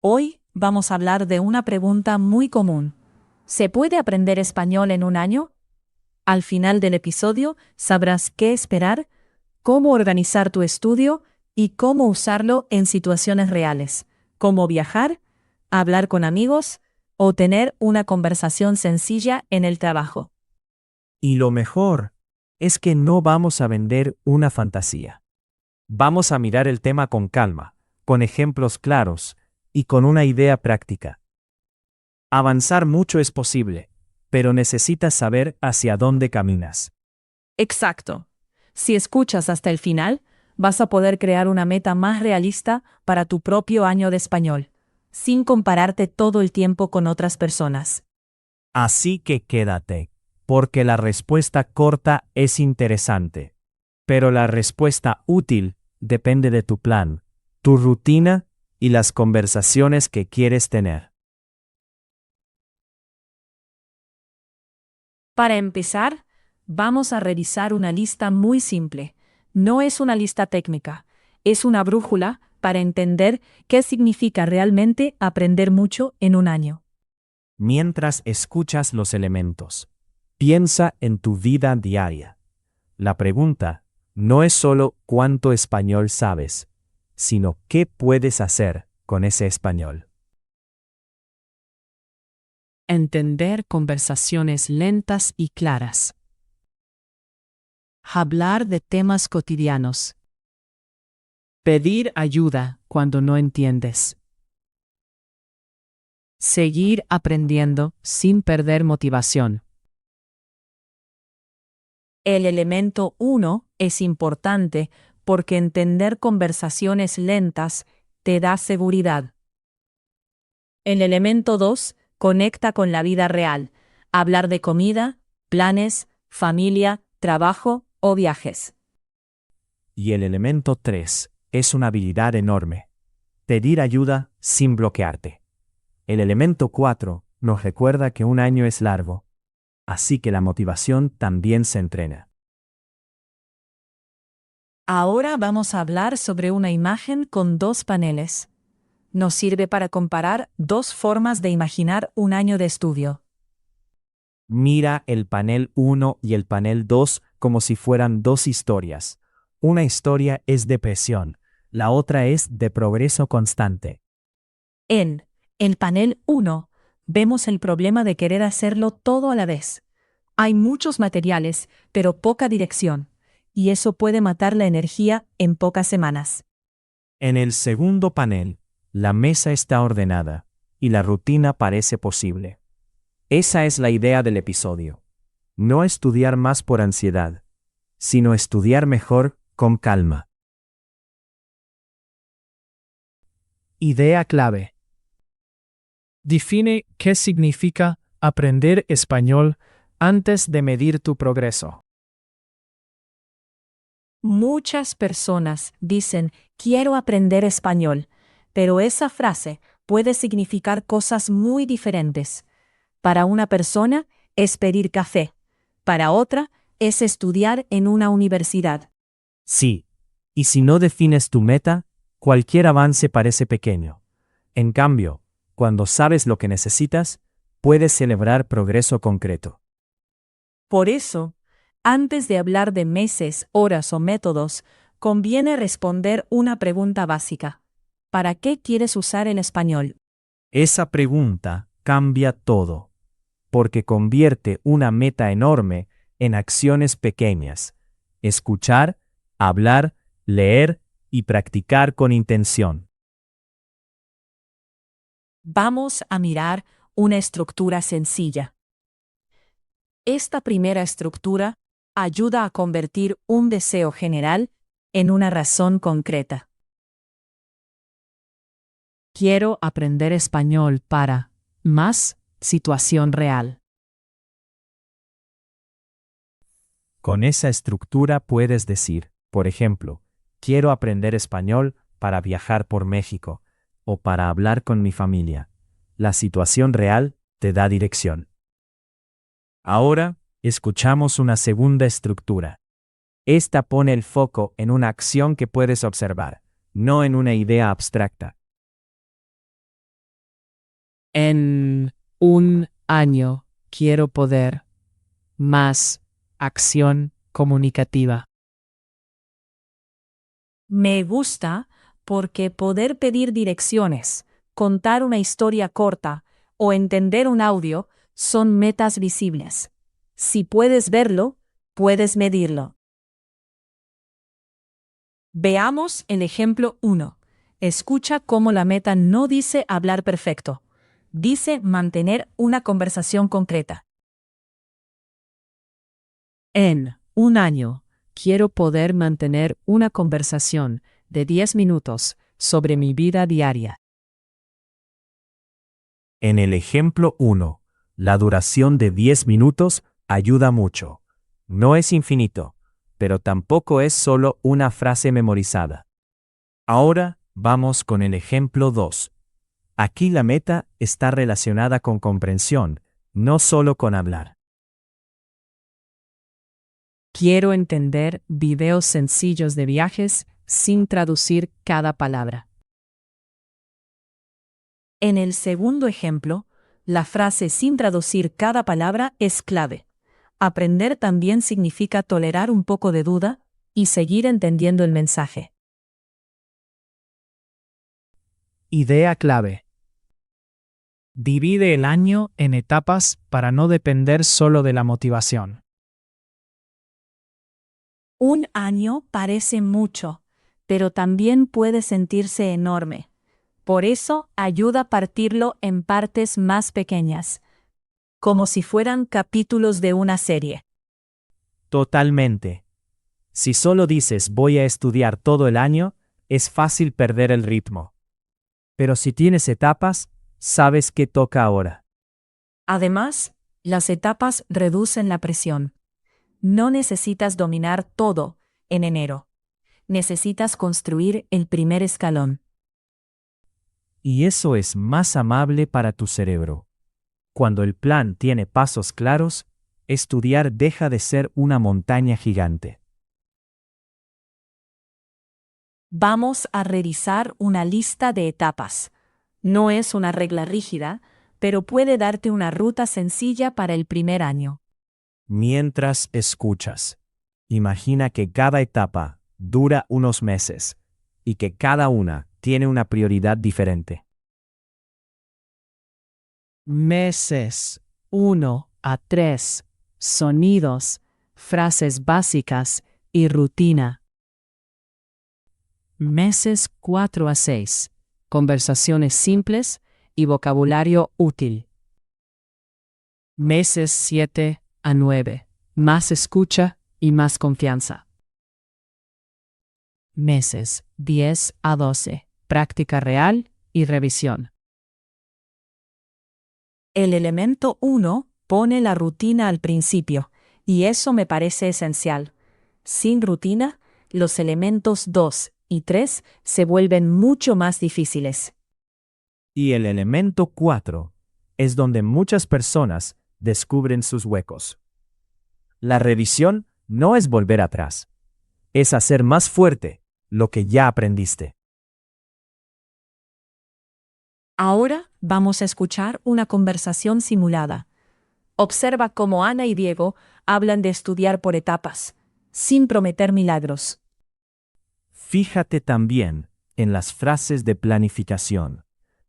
Hoy vamos a hablar de una pregunta muy común. ¿Se puede aprender español en un año? Al final del episodio sabrás qué esperar, cómo organizar tu estudio y cómo usarlo en situaciones reales, como viajar, hablar con amigos o tener una conversación sencilla en el trabajo. Y lo mejor es que no vamos a vender una fantasía. Vamos a mirar el tema con calma, con ejemplos claros y con una idea práctica. Avanzar mucho es posible, pero necesitas saber hacia dónde caminas. Exacto. Si escuchas hasta el final, vas a poder crear una meta más realista para tu propio año de español, sin compararte todo el tiempo con otras personas. Así que quédate, porque la respuesta corta es interesante. Pero la respuesta útil depende de tu plan, tu rutina y las conversaciones que quieres tener. Para empezar, vamos a revisar una lista muy simple. No es una lista técnica, es una brújula para entender qué significa realmente aprender mucho en un año. Mientras escuchas los elementos, piensa en tu vida diaria. La pregunta no es solo cuánto español sabes, sino qué puedes hacer con ese español. Entender conversaciones lentas y claras. Hablar de temas cotidianos. Pedir ayuda cuando no entiendes. Seguir aprendiendo sin perder motivación. El elemento 1 es importante porque entender conversaciones lentas te da seguridad. El elemento 2 conecta con la vida real, hablar de comida, planes, familia, trabajo o viajes. Y el elemento 3 es una habilidad enorme: pedir ayuda sin bloquearte. El elemento 4 nos recuerda que un año es largo, así que la motivación también se entrena. Ahora vamos a hablar sobre una imagen con dos paneles. Nos sirve para comparar dos formas de imaginar un año de estudio. Mira el panel 1 y el panel 2 como si fueran dos historias. Una historia es de presión, la otra es de progreso constante. En el panel 1, vemos el problema de querer hacerlo todo a la vez. Hay muchos materiales, pero poca dirección, y eso puede matar la energía en pocas semanas. En el segundo panel, la mesa está ordenada y la rutina parece posible. Esa es la idea del episodio. No estudiar más por ansiedad, sino estudiar mejor con calma. Idea clave. Define qué significa aprender español antes de medir tu progreso. Muchas personas dicen, quiero aprender español, pero esa frase puede significar cosas muy diferentes. Para una persona es pedir café, para otra es estudiar en una universidad. Sí, y si no defines tu meta, cualquier avance parece pequeño. En cambio, cuando sabes lo que necesitas, puedes celebrar progreso concreto. Por eso, antes de hablar de meses, horas o métodos, conviene responder una pregunta básica. ¿Para qué quieres usar el español? Esa pregunta cambia todo, porque convierte una meta enorme en acciones pequeñas: escuchar, hablar, leer y practicar con intención. Vamos a mirar una estructura sencilla. Esta primera estructura ayuda a convertir un deseo general en una razón concreta. Quiero aprender español para más situación real. Con esa estructura puedes decir, por ejemplo, quiero aprender español para viajar por México o para hablar con mi familia. La situación real te da dirección. Ahora, escuchamos una segunda estructura. Esta pone el foco en una acción que puedes observar, no en una idea abstracta. En un año quiero poder más acción comunicativa. Me gusta porque poder pedir direcciones, contar una historia corta o entender un audio son metas visibles. Si puedes verlo, puedes medirlo. Veamos el ejemplo 1. Escucha cómo la meta no dice hablar perfecto. Dice mantener una conversación concreta. En un año, quiero poder mantener una conversación de 10 minutos sobre mi vida diaria. En el ejemplo 1, la duración de 10 minutos ayuda mucho. No es infinito, pero tampoco es solo una frase memorizada. Ahora vamos con el ejemplo 2. Aquí la meta está relacionada con comprensión, no solo con hablar. Quiero entender videos sencillos de viajes sin traducir cada palabra. En el segundo ejemplo, la frase sin traducir cada palabra es clave. Aprender también significa tolerar un poco de duda y seguir entendiendo el mensaje. Idea clave. Divide el año en etapas para no depender solo de la motivación. Un año parece mucho, pero también puede sentirse enorme. Por eso ayuda a partirlo en partes más pequeñas, como si fueran capítulos de una serie. Totalmente. Si solo dices voy a estudiar todo el año, es fácil perder el ritmo. Pero si tienes etapas, sabes qué toca ahora. Además, las etapas reducen la presión. No necesitas dominar todo en enero. Necesitas construir el primer escalón. Y eso es más amable para tu cerebro. Cuando el plan tiene pasos claros, estudiar deja de ser una montaña gigante. Vamos a revisar una lista de etapas. No es una regla rígida, pero puede darte una ruta sencilla para el primer año. Mientras escuchas, imagina que cada etapa dura unos meses y que cada una tiene una prioridad diferente. Meses 1 a 3. Sonidos, frases básicas y rutina. Meses 4 a 6. Conversaciones simples y vocabulario útil. Meses 7 a 9. Más escucha y más confianza. Meses 10 a 12. Práctica real y revisión. El elemento 1 pone la rutina al principio, y eso me parece esencial. Sin rutina, los elementos 2 y 3 se vuelven mucho más difíciles. Y el elemento 4 es donde muchas personas descubren sus huecos. La revisión no es volver atrás, es hacer más fuerte lo que ya aprendiste. Ahora vamos a escuchar una conversación simulada. Observa cómo Ana y Diego hablan de estudiar por etapas, sin prometer milagros. Fíjate también en las frases de planificación.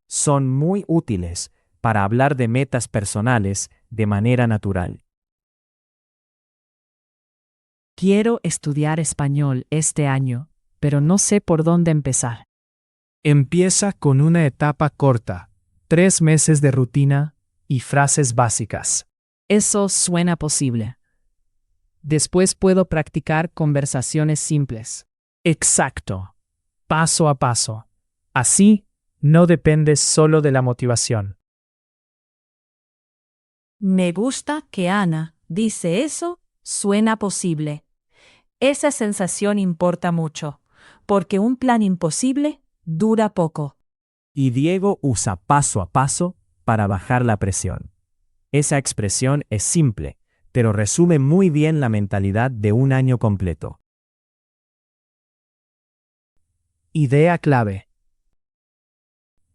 Son muy útiles para hablar de metas personales de manera natural. Quiero estudiar español este año, pero no sé por dónde empezar. Empieza con una etapa corta, 3 meses de rutina y frases básicas. Eso suena posible. Después puedo practicar conversaciones simples. Exacto. Paso a paso. Así, no dependes solo de la motivación. Me gusta que Ana dice eso, suena posible. Esa sensación importa mucho, porque un plan imposible dura poco. Y Diego usa paso a paso para bajar la presión. Esa expresión es simple, pero resume muy bien la mentalidad de un año completo. Idea clave.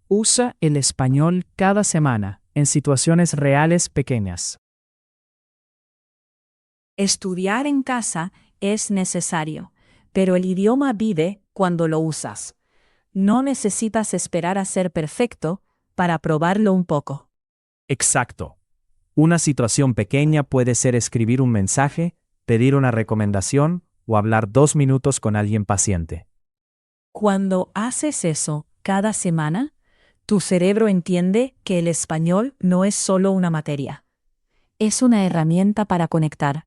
Usa el español cada semana en situaciones reales pequeñas. Estudiar en casa es necesario, pero el idioma vive cuando lo usas. No necesitas esperar a ser perfecto para probarlo un poco. Exacto. Una situación pequeña puede ser escribir un mensaje, pedir una recomendación o hablar 2 minutos con alguien paciente. Cuando haces eso cada semana, tu cerebro entiende que el español no es solo una materia. Es una herramienta para conectar.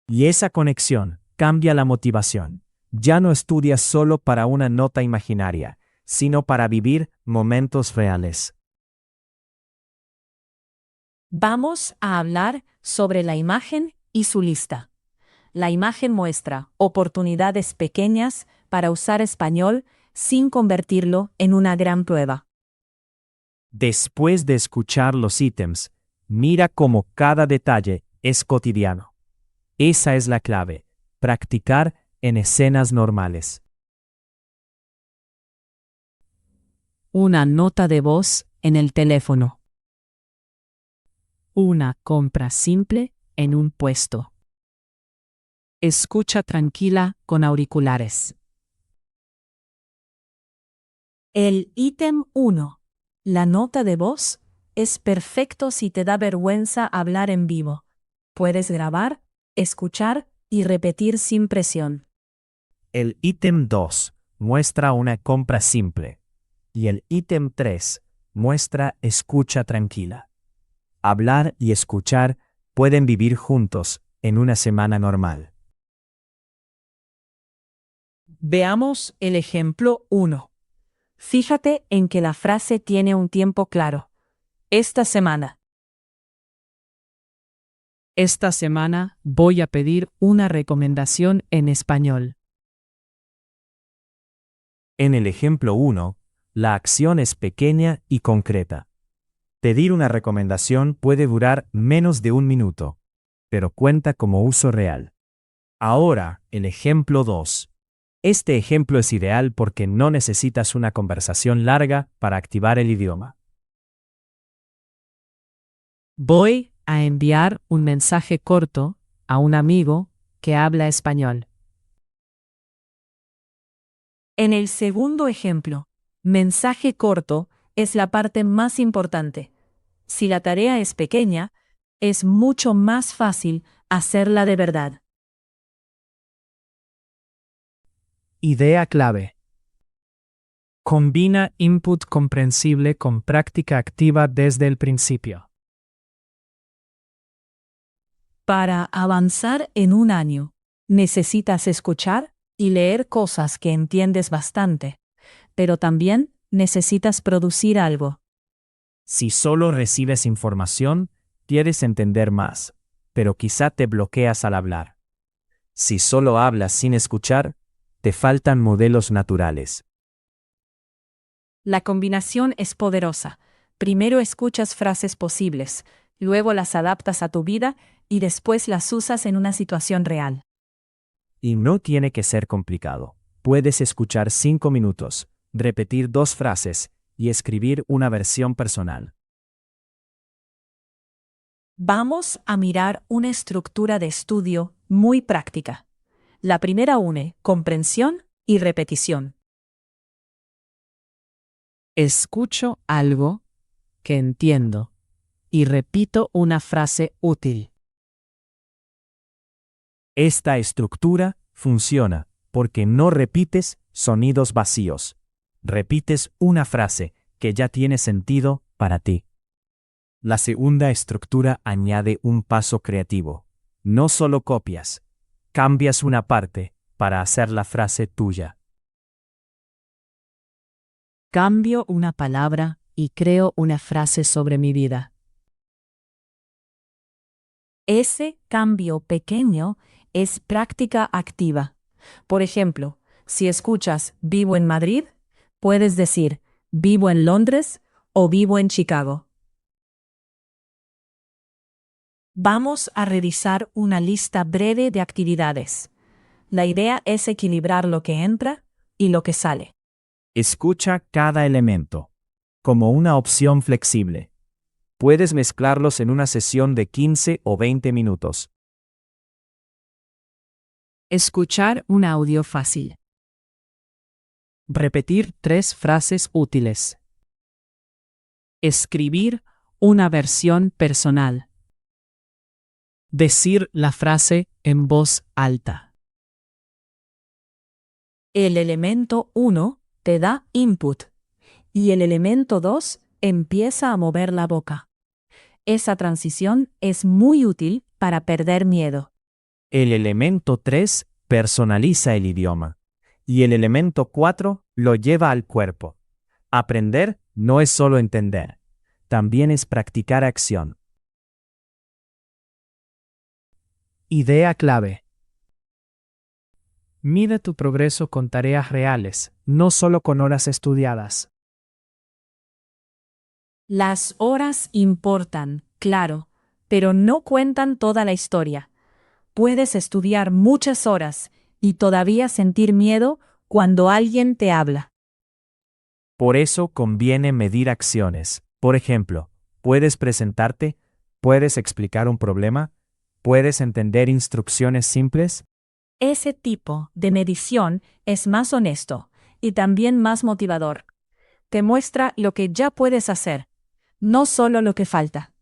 Y esa conexión cambia la motivación. Ya no estudias solo para una nota imaginaria, sino para vivir momentos reales. Vamos a hablar sobre la imagen y su lista. La imagen muestra oportunidades pequeñas para usar español sin convertirlo en una gran prueba. Después de escuchar los ítems, mira cómo cada detalle es cotidiano. Esa es la clave, practicar en escenas normales. Una nota de voz en el teléfono. Una compra simple en un puesto. Escucha tranquila con auriculares. El ítem 1. La nota de voz es perfecto si te da vergüenza hablar en vivo. Puedes grabar, escuchar y repetir sin presión. El ítem 2 muestra una compra simple y el ítem 3 muestra escucha tranquila. Hablar y escuchar pueden vivir juntos en una semana normal. Veamos el ejemplo 1. Fíjate en que la frase tiene un tiempo claro. Esta semana. Esta semana voy a pedir una recomendación en español. En el ejemplo 1, la acción es pequeña y concreta. Pedir una recomendación puede durar menos de 1 minuto, pero cuenta como uso real. Ahora, el ejemplo 2. Este ejemplo es ideal porque no necesitas una conversación larga para activar el idioma. Voy a enviar un mensaje corto a un amigo que habla español. En el segundo ejemplo, mensaje corto es la parte más importante. Si la tarea es pequeña, es mucho más fácil hacerla de verdad. Idea clave. Combina input comprensible con práctica activa desde el principio. Para avanzar en un año, necesitas escuchar y leer cosas que entiendes bastante, pero también necesitas producir algo. Si solo recibes información, quieres entender más, pero quizá te bloqueas al hablar. Si solo hablas sin escuchar, te faltan modelos naturales. La combinación es poderosa. Primero escuchas frases posibles, luego las adaptas a tu vida y después las usas en una situación real. Y no tiene que ser complicado. Puedes escuchar 5 minutos, repetir 2 frases y escribir una versión personal. Vamos a mirar una estructura de estudio muy práctica. La primera une comprensión y repetición. Escucho algo que entiendo y repito una frase útil. Esta estructura funciona porque no repites sonidos vacíos. Repites una frase que ya tiene sentido para ti. La segunda estructura añade un paso creativo. No solo copias, cambias una parte para hacer la frase tuya. Cambio una palabra y creo una frase sobre mi vida. Ese cambio pequeño es práctica activa. Por ejemplo, si escuchas vivo en Madrid, puedes decir vivo en Londres o vivo en Chicago. Vamos a revisar una lista breve de actividades. La idea es equilibrar lo que entra y lo que sale. Escucha cada elemento. como una opción flexible. Puedes mezclarlos en una sesión de 15 o 20 minutos. Escuchar un audio fácil. Repetir 3 frases útiles. Escribir una versión personal. Decir la frase en voz alta. El elemento 1 te da input y el elemento 2 empieza a mover la boca. Esa transición es muy útil para perder miedo. El elemento 3 personaliza el idioma y el elemento 4 lo lleva al cuerpo. Aprender no es solo entender, también es practicar acción. Idea clave. Mide tu progreso con tareas reales, no solo con horas estudiadas. Las horas importan, claro, pero no cuentan toda la historia. Puedes estudiar muchas horas y todavía sentir miedo cuando alguien te habla. Por eso conviene medir acciones. Por ejemplo, puedes presentarte, puedes explicar un problema, puedes entender instrucciones simples. Ese tipo de medición es más honesto y también más motivador. Te muestra lo que ya puedes hacer, no solo lo que falta.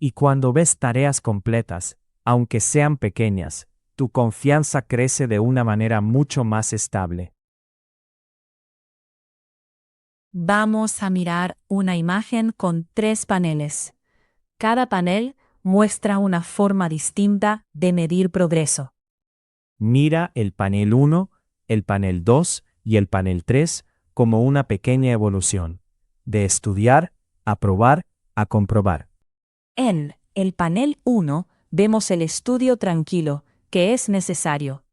Y cuando ves tareas completas, aunque sean pequeñas, tu confianza crece de una manera mucho más estable. Vamos a mirar una imagen con 3 paneles. Cada panel muestra una forma distinta de medir progreso. Mira el panel 1, el panel 2 y el panel 3 como una pequeña evolución, de estudiar, a probar, a comprobar. En el panel 1 vemos el estudio tranquilo, que es necesario.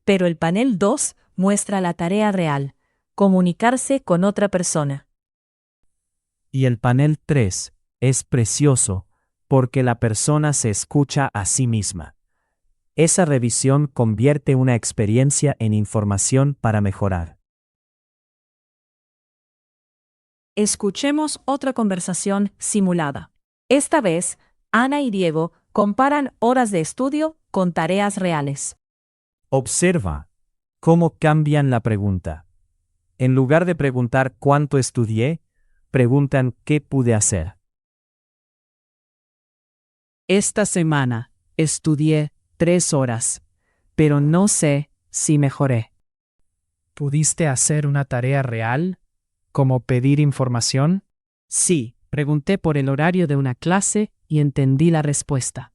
Pero el panel 2 muestra la tarea real, comunicarse con otra persona. Y el panel 3 es precioso porque la persona se escucha a sí misma. Esa revisión convierte una experiencia en información para mejorar. Escuchemos otra conversación simulada. Esta vez, Ana y Diego comparan horas de estudio con tareas reales. Observa cómo cambian la pregunta. En lugar de preguntar cuánto estudié, preguntan qué pude hacer. Esta semana estudié 3 horas, pero no sé si mejoré. ¿Pudiste hacer una tarea real, como pedir información? Sí, pregunté por el horario de una clase y entendí la respuesta.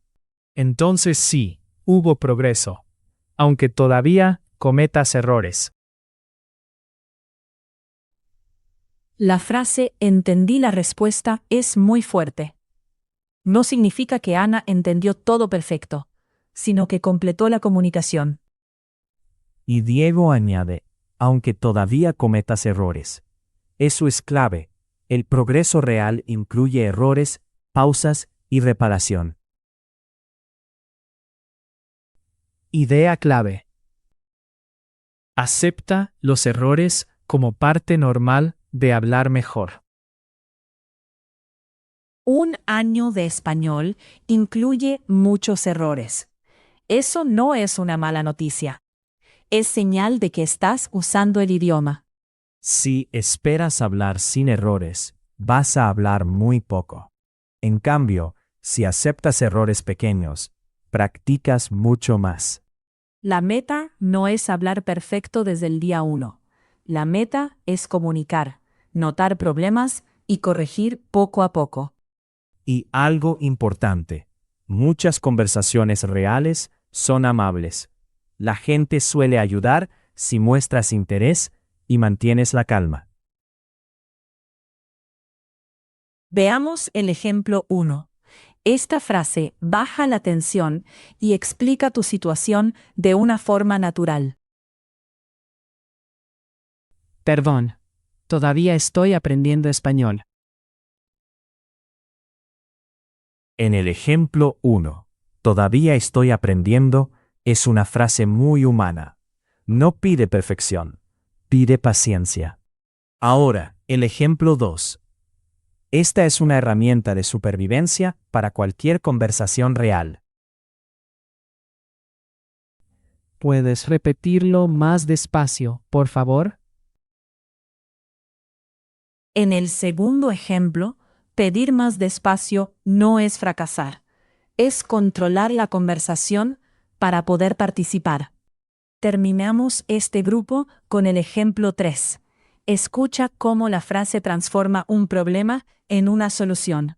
Entonces sí, hubo progreso, aunque todavía cometas errores. La frase "entendí la respuesta" es muy fuerte. No significa que Ana entendió todo perfecto, sino que completó la comunicación. Y Diego añade, aunque todavía cometas errores. Eso es clave. El progreso real incluye errores, pausas y reparación. Idea clave. Acepta los errores como parte normal de hablar mejor. Un año de español incluye muchos errores. Eso no es una mala noticia. Es señal de que estás usando el idioma. Si esperas hablar sin errores, vas a hablar muy poco. En cambio, si aceptas errores pequeños, practicas mucho más. La meta no es hablar perfecto desde el día 1. La meta es comunicar, notar problemas y corregir poco a poco. Y algo importante, muchas conversaciones reales son amables. La gente suele ayudar si muestras interés y mantienes la calma. Veamos el ejemplo 1. Esta frase baja la tensión y explica tu situación de una forma natural. Perdón, todavía estoy aprendiendo español. En el ejemplo 1, todavía estoy aprendiendo, es una frase muy humana. No pide perfección, pide paciencia. Ahora, el ejemplo 2. Esta es una herramienta de supervivencia para cualquier conversación real. ¿Puedes repetirlo más despacio, por favor? En el segundo ejemplo, pedir más despacio no es fracasar, es controlar la conversación para poder participar. Terminamos este grupo con el ejemplo 3. Escucha cómo la frase transforma un problema en una solución.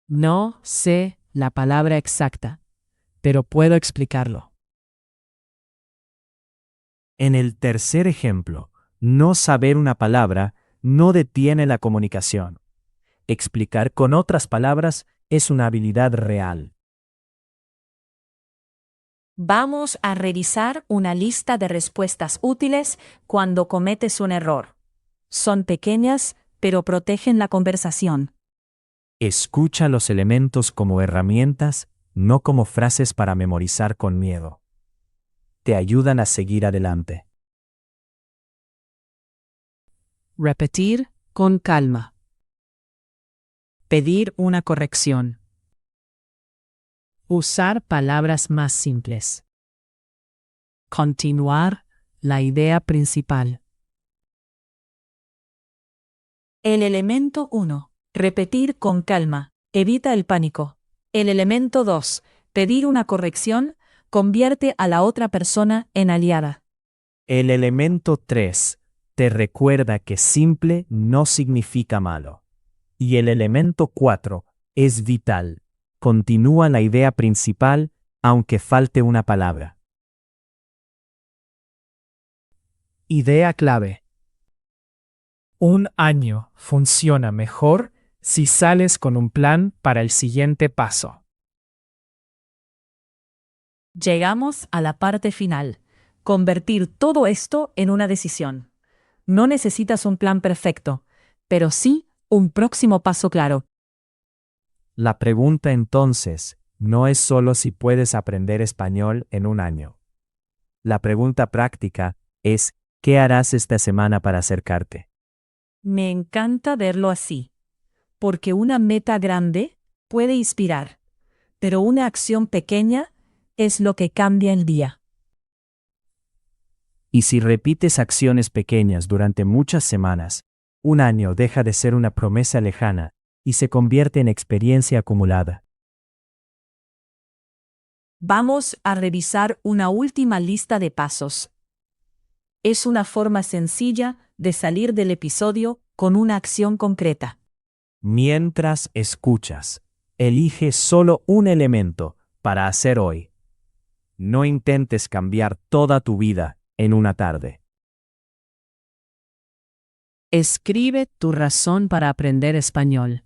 No sé la palabra exacta, pero puedo explicarlo. En el tercer ejemplo, no saber una palabra no detiene la comunicación. Explicar con otras palabras es una habilidad real. Vamos a revisar una lista de respuestas útiles cuando cometes un error. Son pequeñas, pero protegen la conversación. Escucha los elementos como herramientas, no como frases para memorizar con miedo. Te ayudan a seguir adelante. Repetir con calma. Pedir una corrección. Usar palabras más simples. Continuar la idea principal. El elemento 1. Repetir con calma. Evita el pánico. El elemento 2. Pedir una corrección. Convierte a la otra persona en aliada. El elemento 3 te recuerda que simple no significa malo. Y el elemento 4 es vital. Continúa la idea principal, aunque falte una palabra. Idea clave. Un año funciona mejor si sales con un plan para el siguiente paso. Llegamos a la parte final. Convertir todo esto en una decisión. No necesitas un plan perfecto, pero sí un próximo paso claro. La pregunta entonces no es solo si puedes aprender español en un año. La pregunta práctica es, ¿qué harás esta semana para acercarte? Me encanta verlo así, porque una meta grande puede inspirar, pero una acción pequeña es lo que cambia el día. Y si repites acciones pequeñas durante muchas semanas, un año deja de ser una promesa lejana y se convierte en experiencia acumulada. Vamos a revisar una última lista de pasos. Es una forma sencilla de salir del episodio con una acción concreta. Mientras escuchas, elige solo un elemento para hacer hoy. No intentes cambiar toda tu vida en una tarde. Escribe tu razón para aprender español.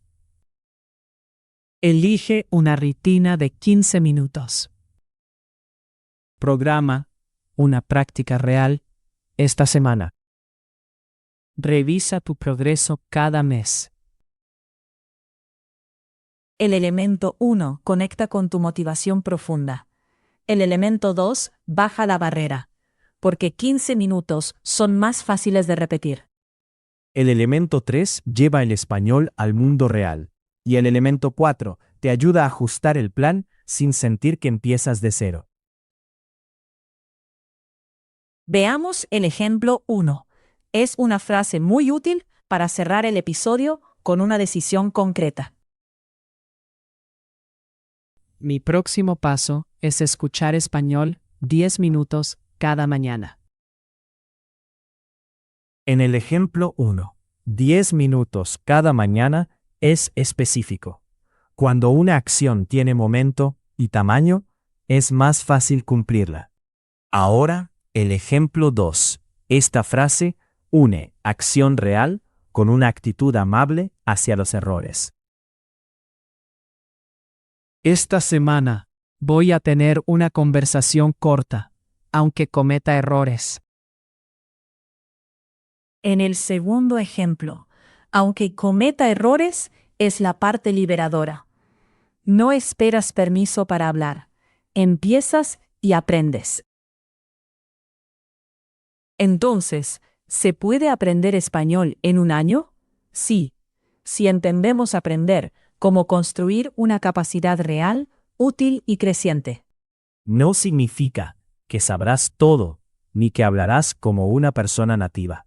Elige una rutina de 15 minutos. Programa una práctica real esta semana. Revisa tu progreso cada mes. El elemento 1 conecta con tu motivación profunda. El elemento 2 baja la barrera, porque 15 minutos son más fáciles de repetir. El elemento 3 lleva el español al mundo real. Y el elemento 4 te ayuda a ajustar el plan sin sentir que empiezas de cero. Veamos el ejemplo 1. Es una frase muy útil para cerrar el episodio con una decisión concreta. Mi próximo paso es escuchar español 10 minutos cada mañana. En el ejemplo 1, 10 minutos cada mañana es específico. Cuando una acción tiene momento y tamaño, es más fácil cumplirla. Ahora, el ejemplo 2. Esta frase une acción real con una actitud amable hacia los errores. Esta semana voy a tener una conversación corta, aunque cometa errores. En el segundo ejemplo, aunque cometa errores, es la parte liberadora. No esperas permiso para hablar. Empiezas y aprendes. Entonces, ¿Se puede aprender español en un año? Sí, si entendemos aprender como construir una capacidad real, útil y creciente. No significa que sabrás todo, ni que hablarás como una persona nativa.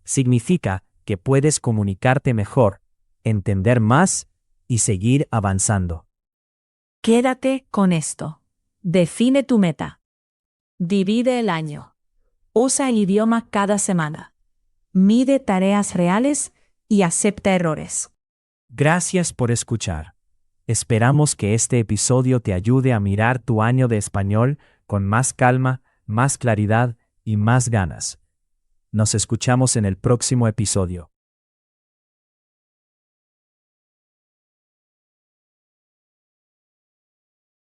Significa que puedes comunicarte mejor, entender más y seguir avanzando. Quédate con esto. Define tu meta. Divide el año. Usa el idioma cada semana. Mide tareas reales y acepta errores. Gracias por escuchar. Esperamos que este episodio te ayude a mirar tu año de español con más calma, más claridad y más ganas. Nos escuchamos en el próximo episodio.